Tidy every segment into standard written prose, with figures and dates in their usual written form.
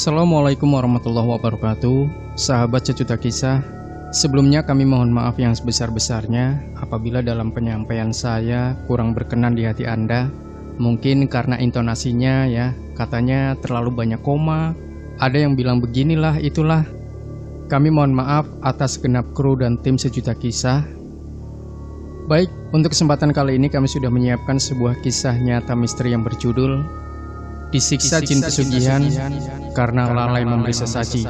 Assalamualaikum warahmatullahi wabarakatuh. Sahabat Sejuta Kisah, sebelumnya kami mohon maaf yang sebesar-besarnya apabila dalam penyampaian saya kurang berkenan di hati Anda. Mungkin karena intonasinya ya, katanya terlalu banyak koma, ada yang bilang beginilah itulah. Kami mohon maaf atas segenap kru dan tim Sejuta Kisah. Baik, untuk kesempatan kali ini kami sudah menyiapkan sebuah kisah nyata misteri yang berjudul Disiksa Jin Pesugihan karena lalai memberi sesaji.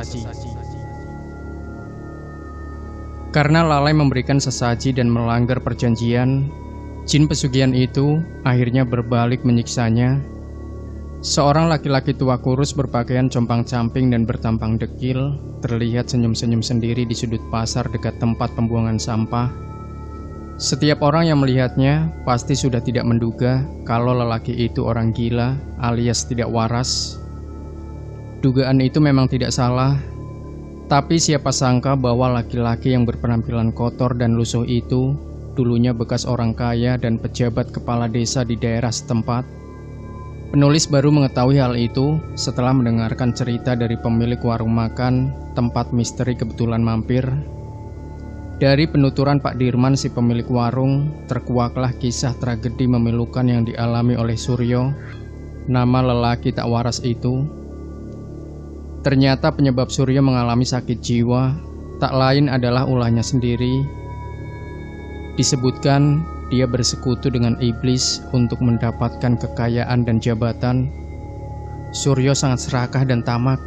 Karena lalai memberikan sesaji dan melanggar perjanjian, jin pesugihan itu akhirnya berbalik menyiksanya. Seorang laki-laki tua kurus berpakaian compang-camping dan bertampang dekil terlihat senyum-senyum sendiri di sudut pasar dekat tempat pembuangan sampah. Setiap orang yang melihatnya pasti sudah tidak menduga kalau lelaki itu orang gila alias tidak waras. Dugaan itu memang tidak salah, tapi siapa sangka bahwa laki-laki yang berpenampilan kotor dan lusuh itu dulunya bekas orang kaya dan pejabat kepala desa di daerah setempat. Penulis baru mengetahui hal itu setelah mendengarkan cerita dari pemilik warung makan tempat misteri kebetulan mampir. Dari penuturan Pak Dirman si pemilik warung, terkuaklah kisah tragedi memilukan yang dialami oleh Suryo, nama lelaki tak waras itu. Ternyata penyebab Suryo mengalami sakit jiwa tak lain adalah ulahnya sendiri. Disebutkan dia bersekutu dengan iblis untuk mendapatkan kekayaan dan jabatan. Suryo sangat serakah dan tamak.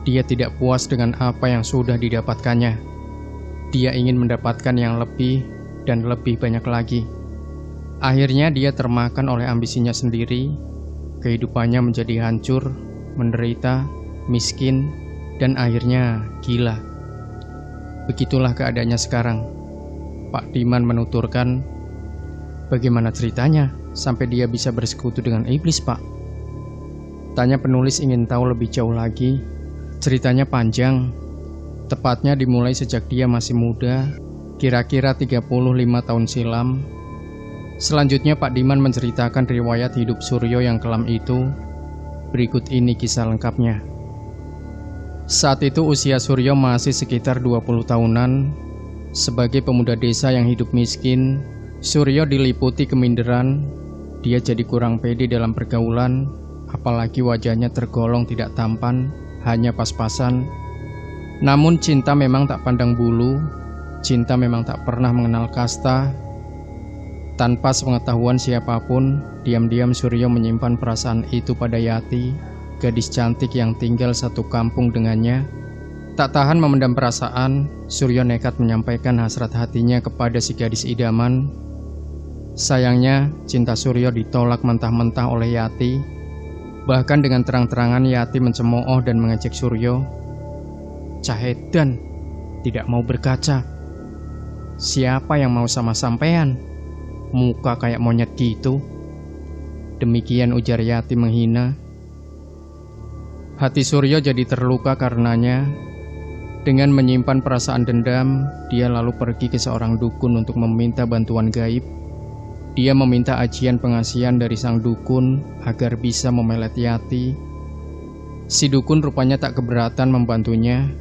Dia tidak puas dengan apa yang sudah didapatkannya. Dia ingin mendapatkan yang lebih dan lebih banyak lagi. Akhirnya dia termakan oleh ambisinya sendiri. Kehidupannya menjadi hancur, menderita, miskin, dan akhirnya gila. Begitulah keadaannya sekarang. Pak Diman menuturkan, bagaimana ceritanya sampai dia bisa bersekutu dengan iblis, Pak? Tanya penulis ingin tahu lebih jauh lagi. Ceritanya panjang. Tepatnya dimulai sejak dia masih muda, kira-kira 35 tahun silam. Selanjutnya Pak Diman menceritakan riwayat hidup Suryo yang kelam itu. Berikut ini kisah lengkapnya. Saat itu usia Suryo masih sekitar 20 tahunan. Sebagai pemuda desa yang hidup miskin, Suryo diliputi keminderan. Dia jadi kurang pede dalam pergaulan, apalagi wajahnya tergolong tidak tampan, hanya pas-pasan. Namun cinta memang tak pandang bulu, cinta memang tak pernah mengenal kasta. Tanpa sepengetahuan siapapun, diam-diam Suryo menyimpan perasaan itu pada Yati, gadis cantik yang tinggal satu kampung dengannya. Tak tahan memendam perasaan, Suryo nekat menyampaikan hasrat hatinya kepada si gadis idaman. Sayangnya, cinta Suryo ditolak mentah-mentah oleh Yati. Bahkan dengan terang-terangan Yati mencemooh dan mengejek Suryo. Cahedan, tidak mau berkaca. Siapa yang mau sama sampean? Muka kayak monyet gitu. Demikian ujar Yati menghina. Hati Suryo jadi terluka karenanya. Dengan menyimpan perasaan dendam, dia lalu pergi ke seorang dukun untuk meminta bantuan gaib. Dia meminta ajian pengasihan dari sang dukun agar bisa memelet Yati. Si dukun rupanya tak keberatan membantunya.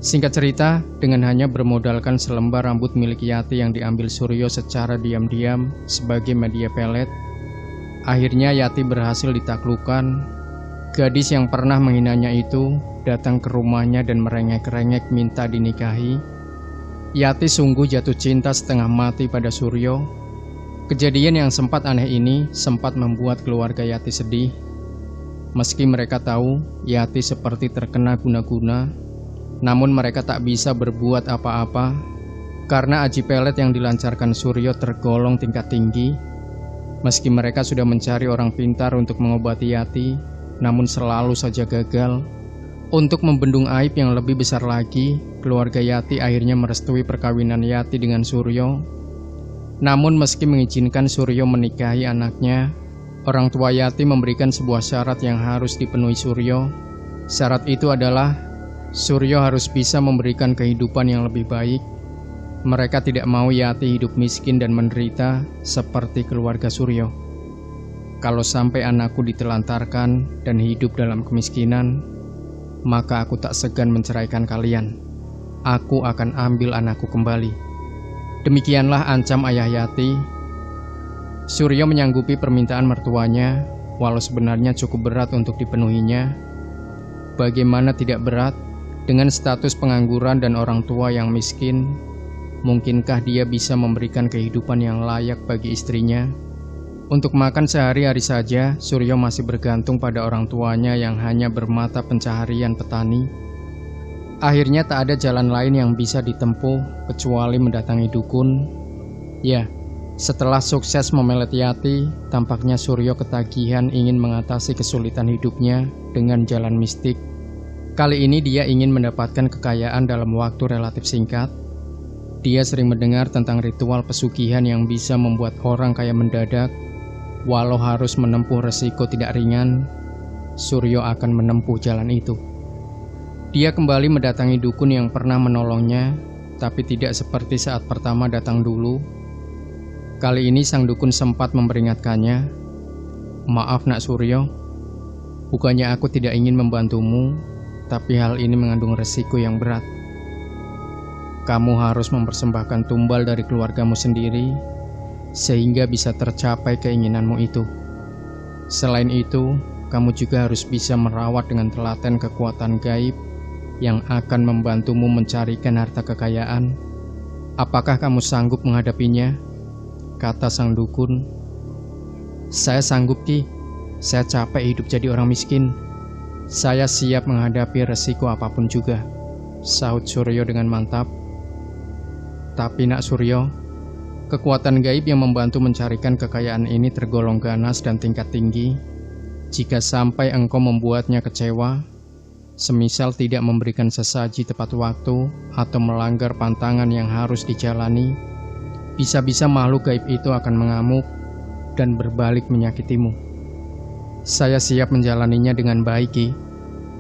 Singkat cerita, dengan hanya bermodalkan selembar rambut milik Yati yang diambil Suryo secara diam-diam sebagai media pelet, akhirnya Yati berhasil ditaklukkan. Gadis yang pernah menghinanya itu datang ke rumahnya dan merengek-rengek minta dinikahi. Yati sungguh jatuh cinta setengah mati pada Suryo. Kejadian yang sempat aneh ini sempat membuat keluarga Yati sedih. Meski mereka tahu Yati seperti terkena guna-guna, namun mereka tak bisa berbuat apa-apa karena aji pelet yang dilancarkan Suryo tergolong tingkat tinggi. Meski mereka sudah mencari orang pintar untuk mengobati Yati, namun selalu saja gagal. Untuk membendung aib yang lebih besar lagi, keluarga Yati akhirnya merestui perkawinan Yati dengan Suryo. Namun meski mengizinkan Suryo menikahi anaknya, orang tua Yati memberikan sebuah syarat yang harus dipenuhi Suryo. Syarat itu adalah Suryo harus bisa memberikan kehidupan yang lebih baik. Mereka tidak mau Yati hidup miskin dan menderita seperti keluarga Suryo. Kalau sampai anakku ditelantarkan dan hidup dalam kemiskinan, maka aku tak segan menceraikan kalian. Aku akan ambil anakku kembali." Demikianlah ancam ayah Yati. Suryo menyanggupi permintaan mertuanya, walau sebenarnya cukup berat untuk dipenuhinya. Bagaimana tidak berat? Dengan status pengangguran dan orang tua yang miskin, mungkinkah dia bisa memberikan kehidupan yang layak bagi istrinya? Untuk makan sehari-hari saja, Suryo masih bergantung pada orang tuanya yang hanya bermata pencaharian petani. Akhirnya tak ada jalan lain yang bisa ditempuh kecuali mendatangi dukun. Ya, setelah sukses memelet Yati, tampaknya Suryo ketagihan ingin mengatasi kesulitan hidupnya dengan jalan mistik. Kali ini dia ingin mendapatkan kekayaan dalam waktu relatif singkat. Dia sering mendengar tentang ritual pesugihan yang bisa membuat orang kaya mendadak. Walau harus menempuh resiko tidak ringan, Suryo akan menempuh jalan itu. Dia kembali mendatangi dukun yang pernah menolongnya, tapi tidak seperti saat pertama datang dulu. Kali ini sang dukun sempat memperingatkannya, "Maaf Nak Suryo, bukannya aku tidak ingin membantumu, tapi hal ini mengandung resiko yang berat. Kamu harus mempersembahkan tumbal dari keluargamu sendiri, sehingga bisa tercapai keinginanmu itu. Selain itu, kamu juga harus bisa merawat dengan telaten kekuatan gaib yang akan membantumu mencarikan harta kekayaan. Apakah kamu sanggup menghadapinya?" Kata sang dukun. "Saya sanggup Ki, saya capek hidup jadi orang miskin. Saya siap menghadapi resiko apapun juga," sahut Suryo dengan mantap. "Tapi Nak Suryo, kekuatan gaib yang membantu mencarikan kekayaan ini tergolong ganas dan tingkat tinggi. Jika sampai engkau membuatnya kecewa, semisal tidak memberikan sesaji tepat waktu atau melanggar pantangan yang harus dijalani, bisa-bisa makhluk gaib itu akan mengamuk dan berbalik menyakitimu." "Saya siap menjalaninya dengan baik Ki,"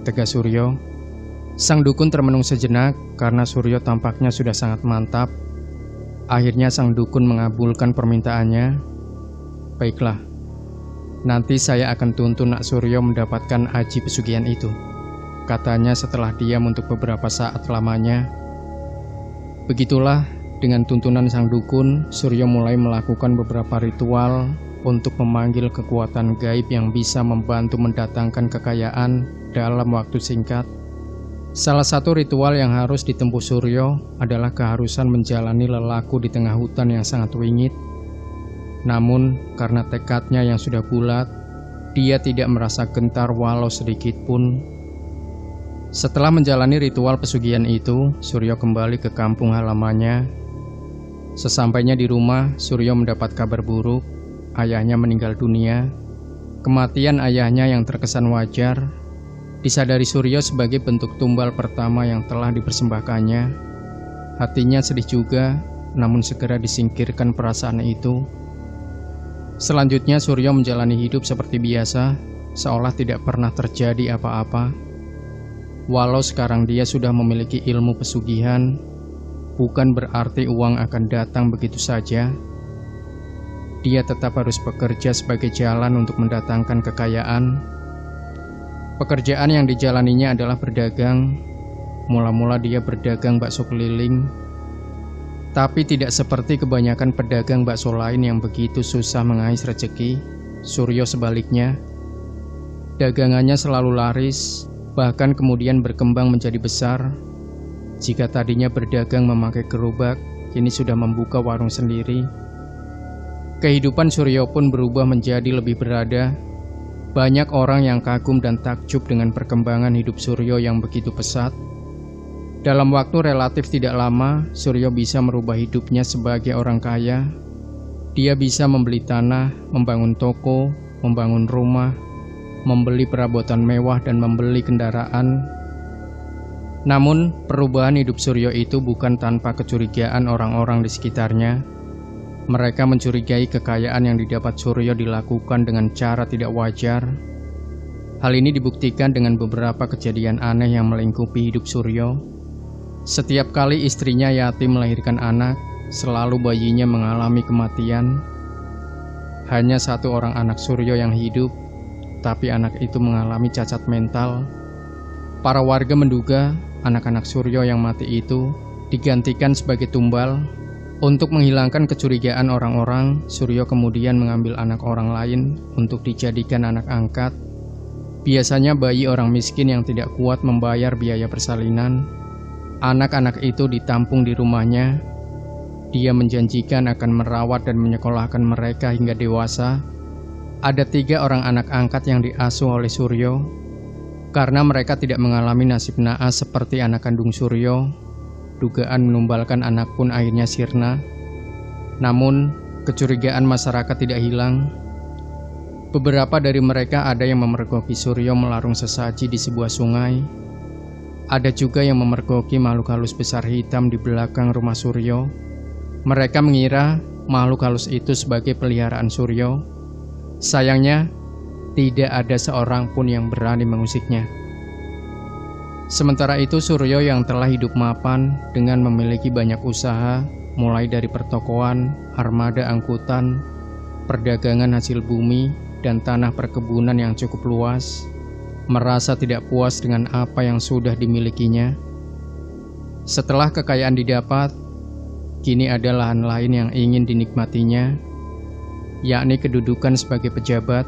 tegas Suryo. Sang dukun termenung sejenak karena Suryo tampaknya sudah sangat mantap. Akhirnya sang dukun mengabulkan permintaannya. "Baiklah, nanti saya akan tuntun Nak Suryo mendapatkan aji pesugihan itu," katanya setelah diam untuk beberapa saat lamanya. Begitulah, dengan tuntunan sang dukun, Suryo mulai melakukan beberapa ritual untuk memanggil kekuatan gaib yang bisa membantu mendatangkan kekayaan dalam waktu singkat. Salah satu ritual yang harus ditempuh Suryo adalah keharusan menjalani lelaku di tengah hutan yang sangat wingit. Namun, karena tekadnya yang sudah bulat, dia tidak merasa gentar walau sedikit pun. Setelah menjalani ritual pesugihan itu, Suryo kembali ke kampung halamannya. Sesampainya di rumah, Suryo mendapat kabar buruk. Ayahnya meninggal dunia. Kematian ayahnya yang terkesan wajar disadari Suryo sebagai bentuk tumbal pertama yang telah dipersembahkannya. Hatinya sedih juga, namun segera disingkirkan perasaan itu. Selanjutnya Suryo menjalani hidup seperti biasa, seolah tidak pernah terjadi apa-apa. Walau sekarang dia sudah memiliki ilmu pesugihan, bukan berarti uang akan datang begitu saja. Dia tetap harus bekerja sebagai jalan untuk mendatangkan kekayaan. Pekerjaan yang dijalaninya adalah berdagang. Mula-mula dia berdagang bakso keliling, tapi tidak seperti kebanyakan pedagang bakso lain yang begitu susah mengais rezeki. Suryo sebaliknya, dagangannya selalu laris, bahkan kemudian berkembang menjadi besar. Jika tadinya berdagang memakai gerobak, kini sudah membuka warung sendiri. Kehidupan Suryo pun berubah menjadi lebih berada. Banyak orang yang kagum dan takjub dengan perkembangan hidup Suryo yang begitu pesat. Dalam waktu relatif tidak lama, Suryo bisa merubah hidupnya sebagai orang kaya. Dia bisa membeli tanah, membangun toko, membangun rumah, membeli perabotan mewah dan membeli kendaraan. Namun, perubahan hidup Suryo itu bukan tanpa kecurigaan orang-orang di sekitarnya. Mereka mencurigai kekayaan yang didapat Suryo dilakukan dengan cara tidak wajar. Hal ini dibuktikan dengan beberapa kejadian aneh yang melingkupi hidup Suryo. Setiap kali istrinya Yati melahirkan anak, selalu bayinya mengalami kematian. Hanya satu orang anak Suryo yang hidup, tapi anak itu mengalami cacat mental. Para warga menduga anak-anak Suryo yang mati itu digantikan sebagai tumbal. Untuk menghilangkan kecurigaan orang-orang, Suryo kemudian mengambil anak orang lain untuk dijadikan anak angkat. Biasanya bayi orang miskin yang tidak kuat membayar biaya persalinan. Anak-anak itu ditampung di rumahnya. Dia menjanjikan akan merawat dan menyekolahkan mereka hingga dewasa. Ada 3 orang anak angkat yang diasuh oleh Suryo. Karena mereka tidak mengalami nasib naas seperti anak kandung Suryo, dugaan menumbalkan anak pun akhirnya sirna. Namun, kecurigaan masyarakat tidak hilang. Beberapa dari mereka ada yang memergoki Suryo melarung sesaji di sebuah sungai. Ada juga yang memergoki makhluk halus besar hitam di belakang rumah Suryo. Mereka mengira makhluk halus itu sebagai peliharaan Suryo. Sayangnya, tidak ada seorang pun yang berani mengusiknya. Sementara itu Suryo yang telah hidup mapan dengan memiliki banyak usaha, mulai dari pertokoan, armada angkutan, perdagangan hasil bumi, dan tanah perkebunan yang cukup luas, merasa tidak puas dengan apa yang sudah dimilikinya. Setelah kekayaan didapat, kini ada lahan lain yang ingin dinikmatinya, yakni kedudukan sebagai pejabat.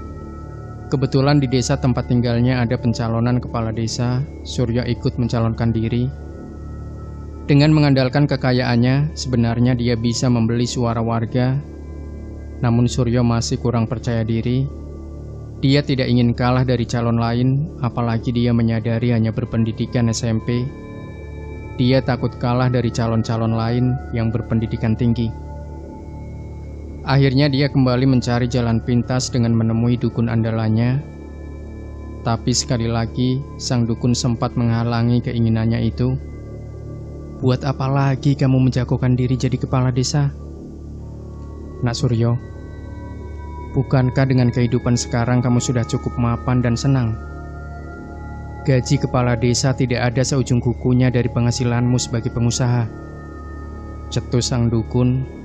Kebetulan di desa tempat tinggalnya ada pencalonan kepala desa. Suryo ikut mencalonkan diri. Dengan mengandalkan kekayaannya, sebenarnya dia bisa membeli suara warga. Namun Suryo masih kurang percaya diri. Dia tidak ingin kalah dari calon lain, apalagi dia menyadari hanya berpendidikan SMP. Dia takut kalah dari calon-calon lain yang berpendidikan tinggi. Akhirnya dia kembali mencari jalan pintas dengan menemui dukun andalannya. Tapi sekali lagi, sang dukun sempat menghalangi keinginannya itu. "Buat apa lagi kamu menjagokan diri jadi kepala desa? Nak Suryo, bukankah dengan kehidupan sekarang kamu sudah cukup mapan dan senang? Gaji kepala desa tidak ada seujung kukunya dari penghasilanmu sebagai pengusaha," cetus sang dukun.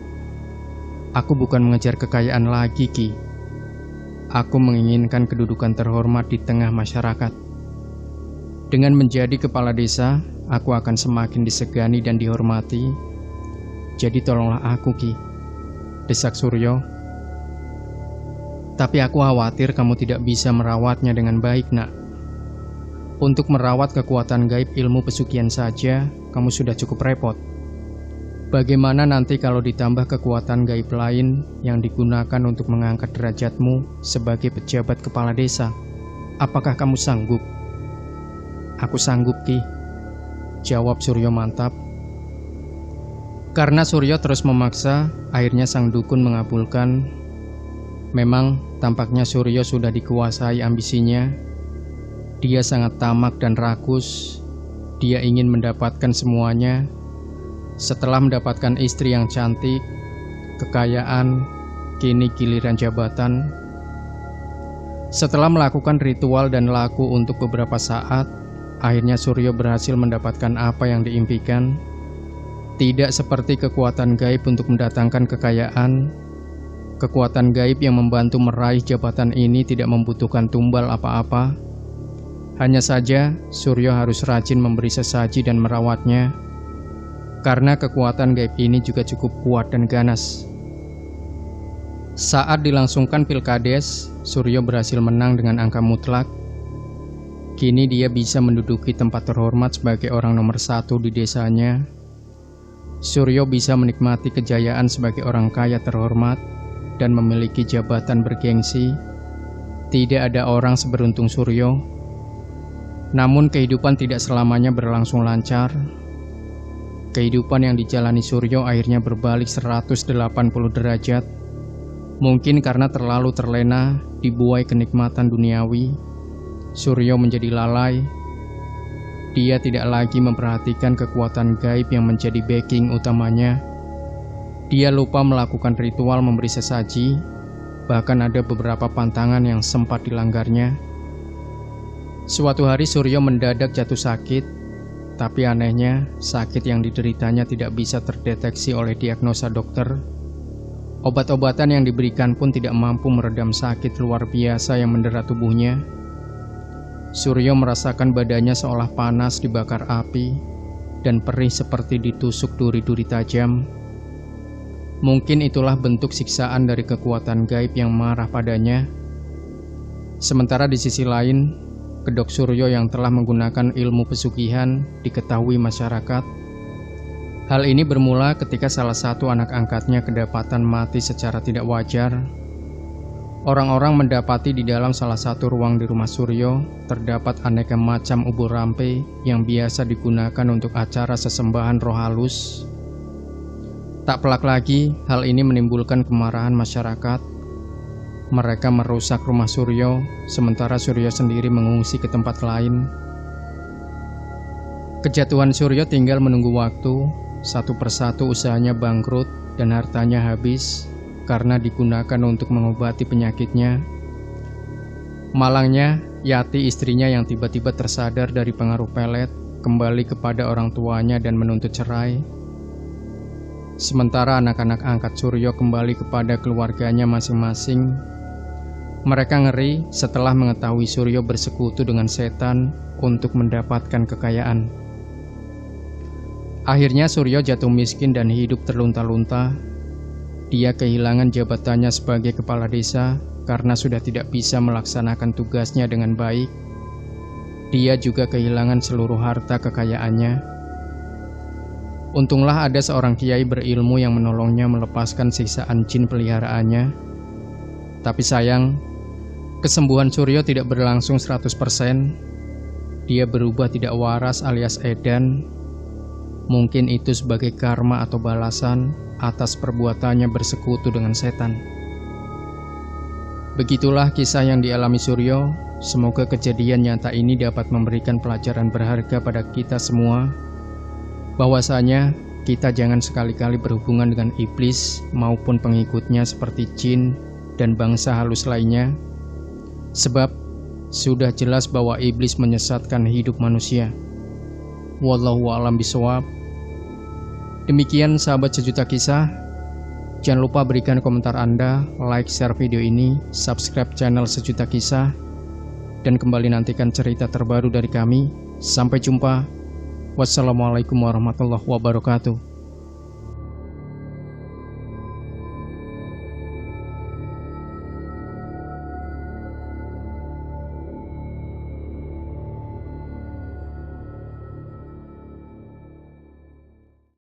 "Aku bukan mengejar kekayaan lagi, Ki. Aku menginginkan kedudukan terhormat di tengah masyarakat. Dengan menjadi kepala desa, aku akan semakin disegani dan dihormati. Jadi tolonglah aku, Ki," desak Suryo. "Tapi aku khawatir kamu tidak bisa merawatnya dengan baik, Nak. Untuk merawat kekuatan gaib ilmu pesugihan saja, kamu sudah cukup repot. Bagaimana nanti kalau ditambah kekuatan gaib lain yang digunakan untuk mengangkat derajatmu sebagai pejabat kepala desa? Apakah kamu sanggup?" "Aku sanggup, Ki," jawab Suryo mantap. Karena Suryo terus memaksa, akhirnya sang dukun mengabulkan. Memang tampaknya Suryo sudah dikuasai ambisinya. Dia sangat tamak dan rakus. Dia ingin mendapatkan semuanya. Setelah mendapatkan istri yang cantik, kekayaan, kini giliran jabatan. Setelah melakukan ritual dan laku untuk beberapa saat, akhirnya Suryo berhasil mendapatkan apa yang diimpikan. Tidak seperti kekuatan gaib untuk mendatangkan kekayaan. Kekuatan gaib yang membantu meraih jabatan ini tidak membutuhkan tumbal apa-apa. Hanya saja Suryo harus rajin memberi sesaji dan merawatnya. Karena kekuatan gaib ini juga cukup kuat dan ganas. Saat dilangsungkan Pilkades, Suryo berhasil menang dengan angka mutlak. Kini dia bisa menduduki tempat terhormat sebagai orang nomor 1 di desanya. Suryo bisa menikmati kejayaan sebagai orang kaya terhormat dan memiliki jabatan bergengsi. Tidak ada orang seberuntung Suryo. Namun kehidupan tidak selamanya berlangsung lancar. Kehidupan yang dijalani Suryo akhirnya berbalik 180 derajat. Mungkin karena terlalu terlena dibuai kenikmatan duniawi, Suryo menjadi lalai. Dia tidak lagi memperhatikan kekuatan gaib yang menjadi backing utamanya. Dia lupa melakukan ritual memberi sesaji, bahkan ada beberapa pantangan yang sempat dilanggarnya. Suatu hari Suryo mendadak jatuh sakit. Tapi anehnya, sakit yang dideritanya tidak bisa terdeteksi oleh diagnosa dokter. Obat-obatan yang diberikan pun tidak mampu meredam sakit luar biasa yang mendera tubuhnya. Suryo merasakan badannya seolah panas dibakar api dan perih seperti ditusuk duri-duri tajam. Mungkin itulah bentuk siksaan dari kekuatan gaib yang marah padanya. Sementara di sisi lain, kedok Suryo yang telah menggunakan ilmu pesugihan diketahui masyarakat. Hal ini bermula ketika salah satu anak angkatnya kedapatan mati secara tidak wajar. Orang-orang mendapati di dalam salah satu ruang di rumah Suryo terdapat aneka macam ubur rampe yang biasa digunakan untuk acara sesembahan roh halus. Tak pelak lagi, hal ini menimbulkan kemarahan masyarakat. Mereka merusak rumah Suryo, sementara Suryo sendiri mengungsi ke tempat lain. Kejatuhan Suryo tinggal menunggu waktu. Satu persatu usahanya bangkrut dan hartanya habis karena digunakan untuk mengobati penyakitnya. Malangnya, Yati istrinya yang tiba-tiba tersadar dari pengaruh pelet kembali kepada orang tuanya dan menuntut cerai. Sementara anak-anak angkat Suryo kembali kepada keluarganya masing-masing. Mereka ngeri setelah mengetahui Suryo bersekutu dengan setan untuk mendapatkan kekayaan. Akhirnya Suryo jatuh miskin dan hidup terlunta-lunta. Dia kehilangan jabatannya sebagai kepala desa karena sudah tidak bisa melaksanakan tugasnya dengan baik. Dia juga kehilangan seluruh harta kekayaannya. Untunglah ada seorang kiai berilmu yang menolongnya melepaskan siksaan jin peliharaannya. Tapi sayang, kesembuhan Suryo tidak berlangsung 100%. Dia berubah tidak waras alias edan. Mungkin itu sebagai karma atau balasan atas perbuatannya bersekutu dengan setan. Begitulah kisah yang dialami Suryo. Semoga kejadian nyata ini dapat memberikan pelajaran berharga pada kita semua, bahwasanya kita jangan sekali-kali berhubungan dengan iblis maupun pengikutnya seperti jin dan bangsa halus lainnya, sebab sudah jelas bahwa iblis menyesatkan hidup manusia. Wallahu a'lam bishawab. Demikian sahabat sejuta kisah. Jangan lupa berikan komentar Anda, like, share video ini, subscribe channel Sejuta Kisah, dan kembali nantikan cerita terbaru dari kami. Sampai jumpa. Wassalamualaikum warahmatullahi wabarakatuh.